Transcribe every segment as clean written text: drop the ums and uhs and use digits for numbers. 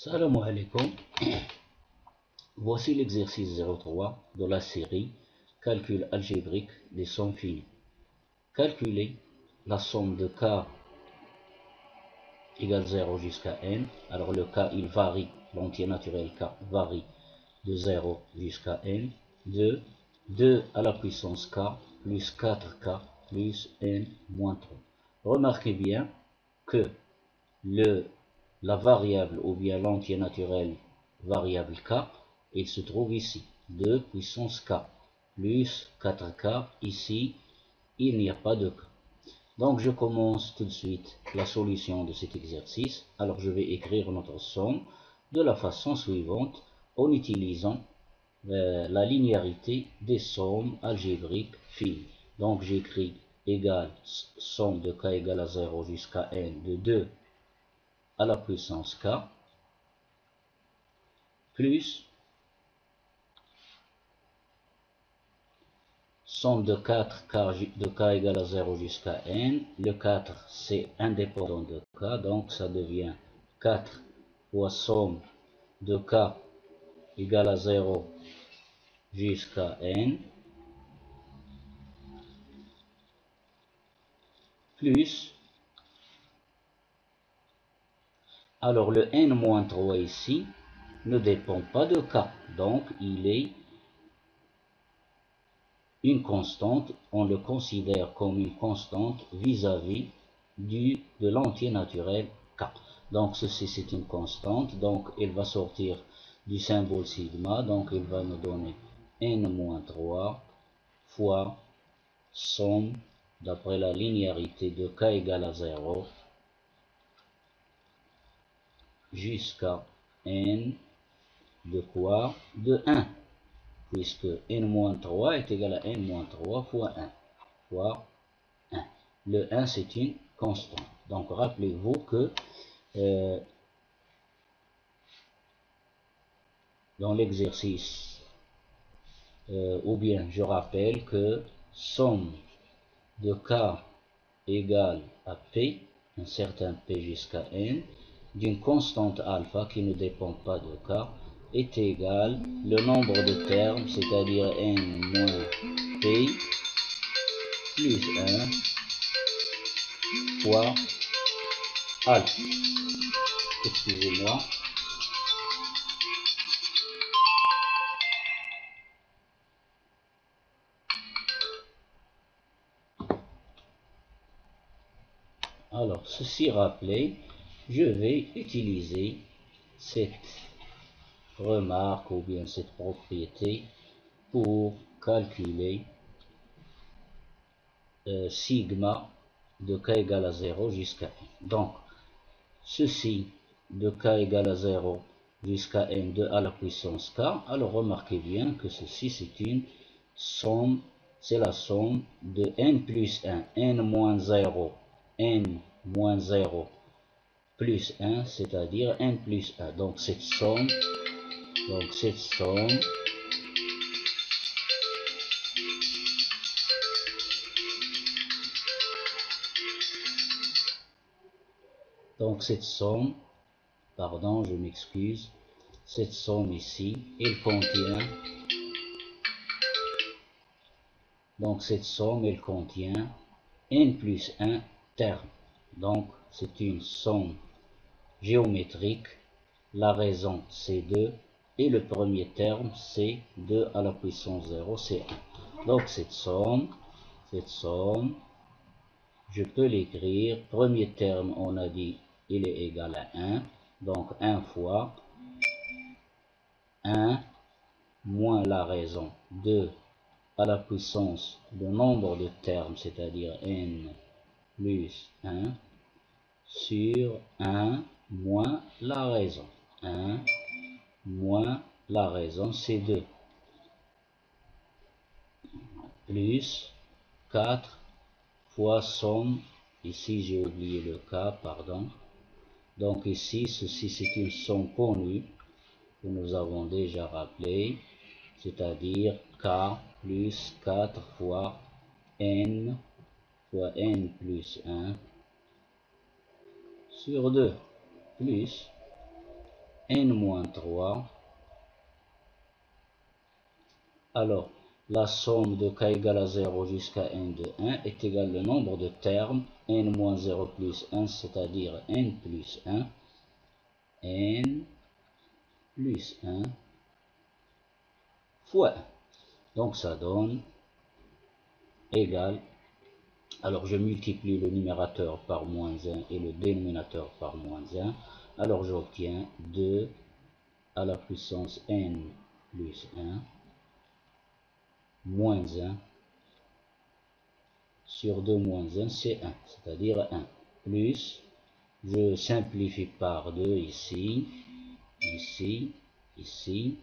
Salam alaikum. Voici l'exercice 03 de la série Calcul algébrique des sommes finies. Calculer la somme de k égale 0 jusqu'à n. Alors le k il varie, l'entier naturel k varie de 0 jusqu'à n, de 2 à la puissance k plus 4k plus n moins 3. Remarquez bien que la variable ou bien l'entier naturel variable k, il se trouve ici, 2 puissance k, plus 4k, ici, il n'y a pas de k. Donc je commence tout de suite la solution de cet exercice. Alors je vais écrire notre somme de la façon suivante, en utilisant la linéarité des sommes algébriques finies. Donc j'écris égale somme de k égale à 0 jusqu'à n de 2 à la puissance k, plus somme de 4 de k égale à 0 jusqu'à n. Le 4 c'est indépendant de k, donc ça devient 4 fois somme de k égale à 0 jusqu'à n, plus, alors le n-3 ici ne dépend pas de k, donc il est une constante, on le considère comme une constante vis-à-vis de l'entier naturel k. Donc ceci c'est une constante, donc elle va sortir du symbole sigma, donc il va nous donner n-3 fois somme d'après la linéarité de k égale à 0 jusqu'à n de quoi? De 1, puisque n-3 est égal à n-3 fois 1, fois 1. Le 1 c'est une constante. Donc rappelez-vous que dans l'exercice, ou bien je rappelle que somme de k égale à p, un certain p jusqu'à n, d'une constante alpha qui ne dépend pas de k, est égal le nombre de termes, c'est-à-dire n moins p plus 1 fois alpha. Excusez-moi. Alors, ceci rappelé, je vais utiliser cette remarque ou bien cette propriété pour calculer sigma de k égale à 0 jusqu'à n. Donc, ceci de k égale à 0 jusqu'à n de à la puissance k, alors remarquez bien que ceci c'est une somme, c'est la somme de n plus 1, n moins 0, n moins 0 plus 1, c'est-à-dire n plus 1. Donc cette somme, pardon, je m'excuse, cette somme ici, elle contient, donc cette somme, elle contient n plus 1 terme. Donc c'est une somme géométrique, la raison c'est 2, et le premier terme c'est 2 à la puissance 0, c'est 1. Donc cette somme, je peux l'écrire, premier terme on a dit il est égal à 1, donc 1 fois 1 moins la raison 2 à la puissance le nombre de termes, c'est-à-dire n plus 1, sur 1 moins la raison. 1 moins la raison, c'est 2. Plus 4 fois somme, ici j'ai oublié le k, pardon. Donc ici, ceci c'est une somme connue que nous avons déjà rappelée, c'est-à-dire k plus 4 fois n plus 1 sur 2, plus n-3. Alors, la somme de k égale à 0 jusqu'à n de 1 est égale au nombre de termes n-0 plus 1, c'est-à-dire n plus 1, n plus 1 fois 1. Donc ça donne égal. Alors je multiplie le numérateur par moins 1 et le dénominateur par moins 1. Alors j'obtiens 2 à la puissance n plus 1 moins 1 sur 2 moins 1, c'est 1, c'est-à-dire 1. Plus, je simplifie par 2 ici, ici, ici,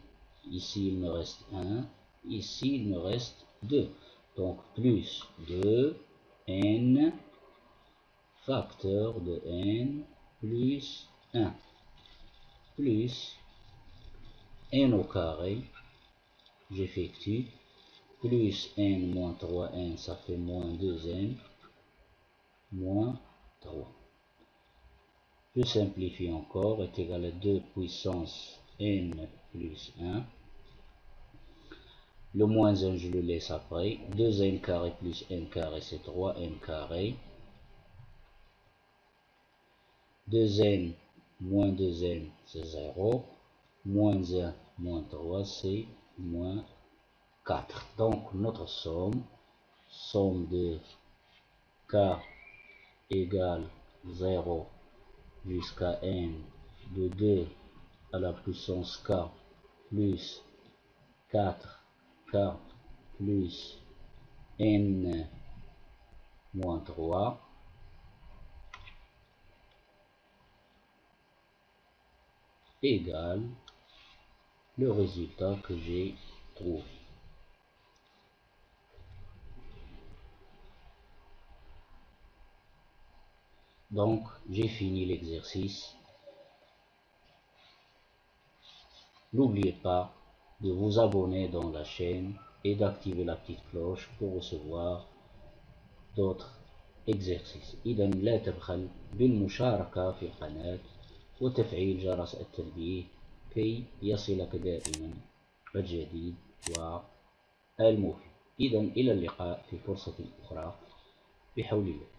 ici il me reste 1, ici il me reste 2. Donc plus 2 n facteur de n plus 1 plus n au carré, j'effectue, plus n moins 3n, ça fait moins 2n, moins 3. Je simplifie encore, est égal à 2 puissance n plus 1. Le moins 1, je le laisse après. 2n carré plus n carré, c'est 3n carré. 2n moins 2n, c'est 0. Moins 1 moins 3, c'est moins 4. Donc notre somme de k égale 0 jusqu'à n de 2 à la puissance k plus 4k plus n moins 3 égale le résultat que j'ai trouvé. Donc j'ai fini l'exercice. N'oubliez pas de vous abonner dans la chaîne et d'activer la petite cloche pour recevoir d'autres exercices. إذا لا تبخل بالمشاركة في القناة وتفعيل جرس التنبيه كي يصلك دائما الجديد والمفيد. إذا إلى اللقاء في فرصة أخرى بحول الله.